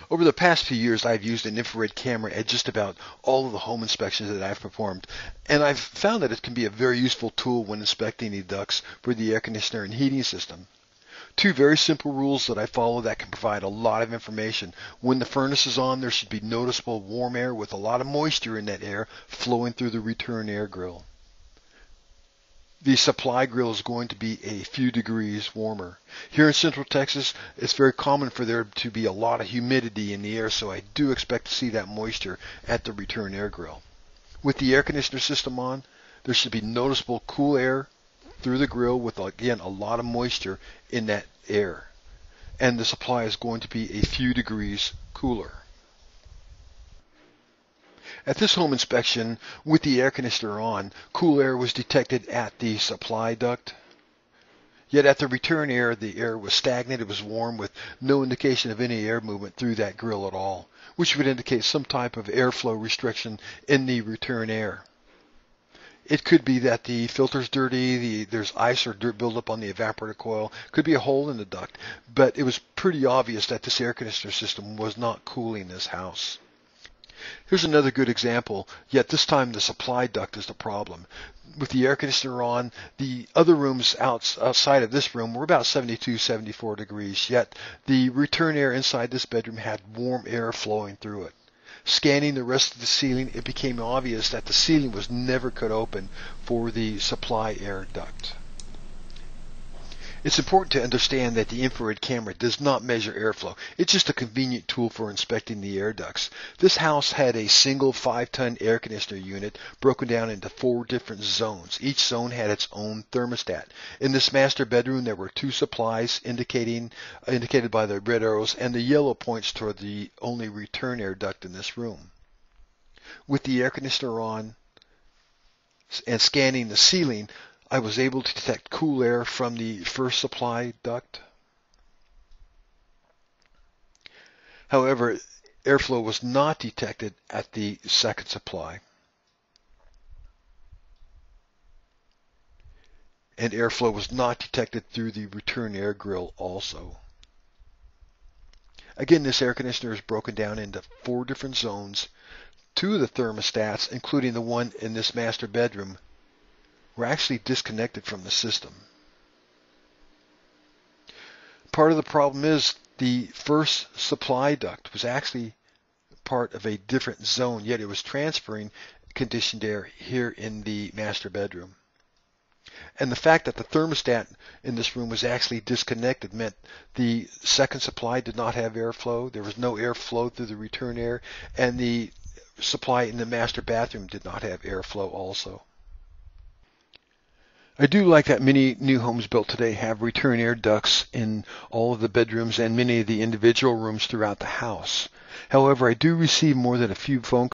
Over the past few years, I've used an infrared camera at just about all of the home inspections that I've performed, and I've found that it can be a very useful tool when inspecting the ducts for the air conditioner and heating system. Two very simple rules that I follow that can provide a lot of information. When the furnace is on, there should be noticeable warm air with a lot of moisture in that air flowing through the return air grill. The supply grill is going to be a few degrees warmer. Here in Central Texas, it's very common for there to be a lot of humidity in the air, so I do expect to see that moisture at the return air grill. With the air conditioner system on, there should be noticeable cool air through the grill with, again, a lot of moisture in that air. And the supply is going to be a few degrees cooler. At this home inspection, with the air conditioner on, cool air was detected at the supply duct. Yet at the return air, the air was stagnant. It was warm with no indication of any air movement through that grill at all, which would indicate some type of airflow restriction in the return air. It could be that the filter's dirty, there's ice or dirt buildup on the evaporator coil, could be a hole in the duct, but it was pretty obvious that this air conditioner system was not cooling this house. Here's another good example, yet this time the supply duct is the problem. With the air conditioner on, the other rooms outside of this room were about 72, 74 degrees, yet the return air inside this bedroom had warm air flowing through it. Scanning the rest of the ceiling, it became obvious that the ceiling was never cut open for the supply air duct. It's important to understand that the infrared camera does not measure airflow. It's just a convenient tool for inspecting the air ducts. This house had a single 5-ton air conditioner unit broken down into 4 different zones. Each zone had its own thermostat. In this master bedroom, there were 2 supplies indicated by the red arrows, and the yellow points toward the only return air duct in this room. With the air conditioner on and scanning the ceiling, I was able to detect cool air from the first supply duct. However, airflow was not detected at the second supply. And airflow was not detected through the return air grill also. Again, this air conditioner is broken down into 4 different zones. 2 of the thermostats, including the one in this master bedroom, were actually disconnected from the system. Part of the problem is the first supply duct was actually part of a different zone, yet it was transferring conditioned air here in the master bedroom. And the fact that the thermostat in this room was actually disconnected meant the second supply did not have airflow. There was no airflow through the return air, and the supply in the master bathroom did not have airflow also. I do like that many new homes built today have return air ducts in all of the bedrooms and many of the individual rooms throughout the house. However, I do receive more than a few phone